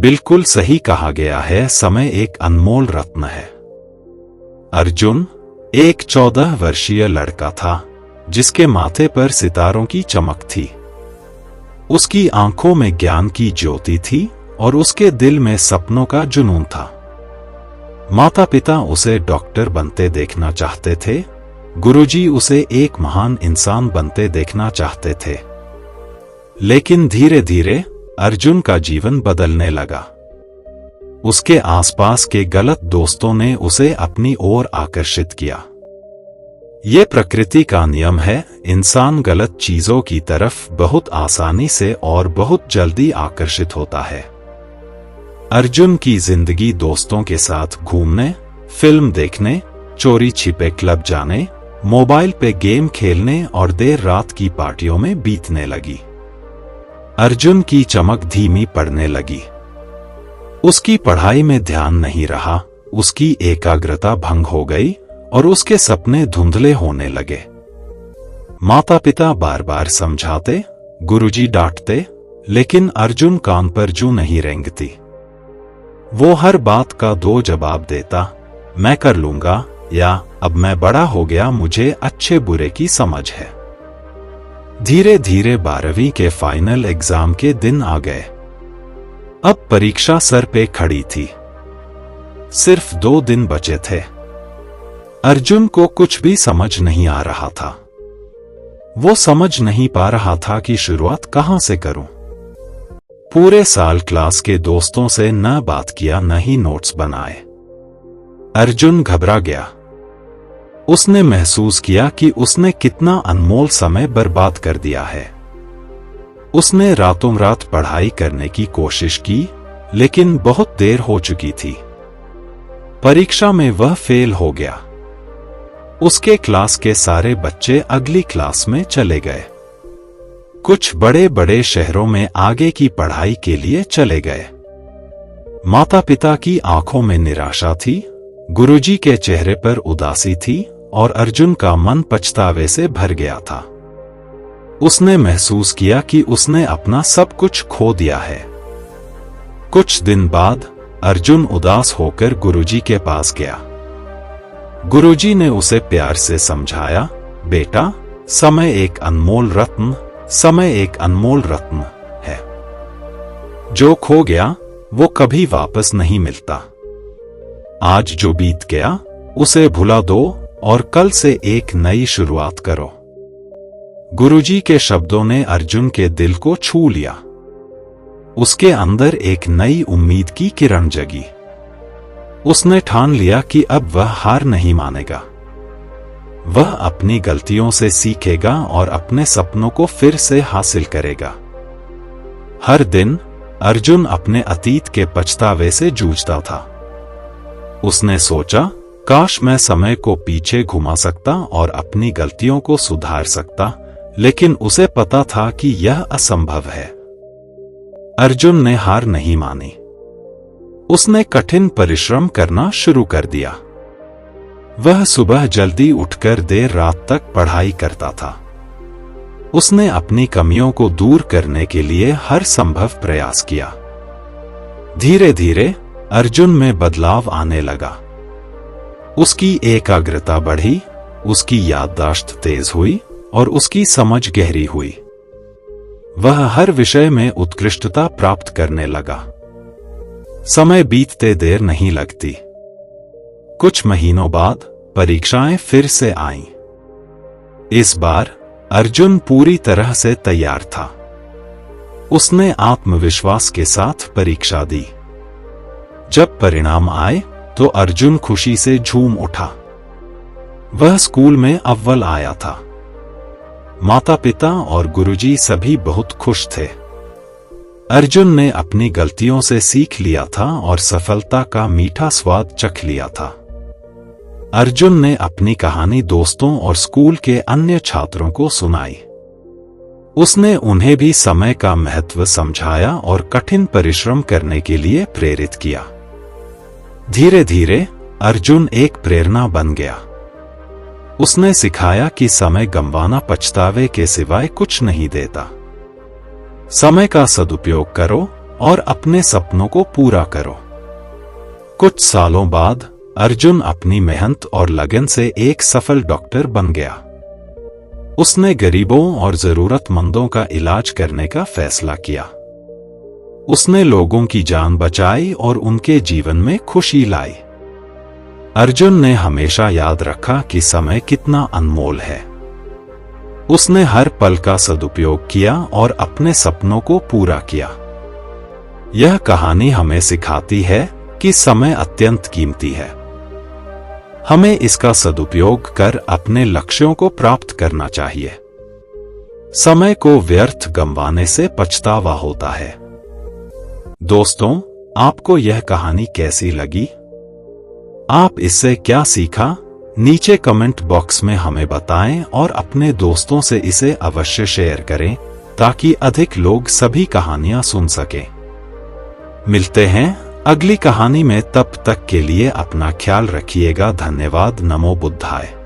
बिल्कुल सही कहा गया है, समय एक अनमोल रत्न है। अर्जुन एक 14 वर्षीय लड़का था जिसके माथे पर सितारों की चमक थी। उसकी आंखों में ज्ञान की ज्योति थी और उसके दिल में सपनों का जुनून था। माता पिता उसे डॉक्टर बनते देखना चाहते थे, गुरुजी उसे एक महान इंसान बनते देखना चाहते थे। लेकिन धीरे धीरे अर्जुन का जीवन बदलने लगा। उसके आसपास के गलत दोस्तों ने उसे अपनी ओर आकर्षित किया। ये प्रकृति का नियम है, इंसान गलत चीजों की तरफ बहुत आसानी से और बहुत जल्दी आकर्षित होता है। अर्जुन की जिंदगी दोस्तों के साथ घूमने, फिल्म देखने, चोरी छिपे क्लब जाने, मोबाइल पे गेम खेलने और देर रात की पार्टियों में बीतने लगी। अर्जुन की चमक धीमी पड़ने लगी। उसकी पढ़ाई में ध्यान नहीं रहा, उसकी एकाग्रता भंग हो गई और उसके सपने धुंधले होने लगे। माता पिता बार बार समझाते, गुरुजी डांटते, लेकिन अर्जुन कान पर जूं नहीं रेंगती। वो हर बात का दो जवाब देता, मैं कर लूंगा या अब मैं बड़ा हो गया, मुझे अच्छे बुरे की समझ है। धीरे धीरे 12वीं के फाइनल एग्जाम के दिन आ गए। अब परीक्षा सर पे खड़ी थी। सिर्फ 2 दिन बचे थे। अर्जुन को कुछ भी समझ नहीं आ रहा था। वो समझ नहीं पा रहा था कि शुरुआत कहां से करूं। पूरे साल क्लास के दोस्तों से न बात किया न ही नोट्स बनाए। अर्जुन घबरा गया। उसने महसूस किया कि उसने कितना अनमोल समय बर्बाद कर दिया है। उसने रातों रात पढ़ाई करने की कोशिश की, लेकिन बहुत देर हो चुकी थी। परीक्षा में वह फेल हो गया। उसके क्लास के सारे बच्चे अगली क्लास में चले गए। कुछ बड़े बड़े शहरों में आगे की पढ़ाई के लिए चले गए। माता पिता की आंखों में निराशा थी, गुरुजी के चेहरे पर उदासी थी और अर्जुन का मन पछतावे से भर गया था। उसने महसूस किया कि उसने अपना सब कुछ खो दिया है। कुछ दिन बाद अर्जुन उदास होकर गुरुजी के पास गया। गुरुजी ने उसे प्यार से समझाया, बेटा, समय एक अनमोल रत्न है। जो खो गया वो कभी वापस नहीं मिलता। आज जो बीत गया उसे भुला दो और कल से एक नई शुरुआत करो। गुरुजी के शब्दों ने अर्जुन के दिल को छू लिया। उसके अंदर एक नई उम्मीद की किरण जगी। उसने ठान लिया कि अब वह हार नहीं मानेगा। वह अपनी गलतियों से सीखेगा और अपने सपनों को फिर से हासिल करेगा। हर दिन अर्जुन अपने अतीत के पछतावे से जूझता था। उसने सोचा, काश मैं समय को पीछे घुमा सकता और अपनी गलतियों को सुधार सकता, लेकिन उसे पता था कि यह असंभव है। अर्जुन ने हार नहीं मानी। उसने कठिन परिश्रम करना शुरू कर दिया। वह सुबह जल्दी उठकर देर रात तक पढ़ाई करता था। उसने अपनी कमियों को दूर करने के लिए हर संभव प्रयास किया। धीरे धीरे अर्जुन में बदलाव आने लगा। उसकी एकाग्रता बढ़ी, उसकी याददाश्त तेज हुई और उसकी समझ गहरी हुई। वह हर विषय में उत्कृष्टता प्राप्त करने लगा। समय बीतते देर नहीं लगती। कुछ महीनों बाद परीक्षाएं फिर से आईं। इस बार अर्जुन पूरी तरह से तैयार था। उसने आत्मविश्वास के साथ परीक्षा दी। जब परिणाम आए तो अर्जुन खुशी से झूम उठा। वह स्कूल में अव्वल आया था। माता पिता और गुरुजी सभी बहुत खुश थे। अर्जुन ने अपनी गलतियों से सीख लिया था और सफलता का मीठा स्वाद चख लिया था। अर्जुन ने अपनी कहानी दोस्तों और स्कूल के अन्य छात्रों को सुनाई। उसने उन्हें भी समय का महत्व समझाया और कठिन परिश्रम करने के लिए प्रेरित किया। धीरे धीरे अर्जुन एक प्रेरणा बन गया। उसने सिखाया कि समय गंवाना पछतावे के सिवाय कुछ नहीं देता। समय का सदुपयोग करो और अपने सपनों को पूरा करो। कुछ सालों बाद अर्जुन अपनी मेहनत और लगन से एक सफल डॉक्टर बन गया। उसने गरीबों और जरूरतमंदों का इलाज करने का फैसला किया। उसने लोगों की जान बचाई और उनके जीवन में खुशी लाई। अर्जुन ने हमेशा याद रखा कि समय कितना अनमोल है। उसने हर पल का सदुपयोग किया और अपने सपनों को पूरा किया। यह कहानी हमें सिखाती है कि समय अत्यंत कीमती है। हमें इसका सदुपयोग कर अपने लक्ष्यों को प्राप्त करना चाहिए। समय को व्यर्थ गंवाने से पछतावा होता है। दोस्तों, आपको यह कहानी कैसी लगी? आप इससे क्या सीखा? नीचे कमेंट बॉक्स में हमें बताएं और अपने दोस्तों से इसे अवश्य शेयर करें ताकि अधिक लोग सभी कहानियां सुन सकें। मिलते हैं अगली कहानी में, तब तक के लिए अपना ख्याल रखिएगा। धन्यवाद। नमो बुद्धाय।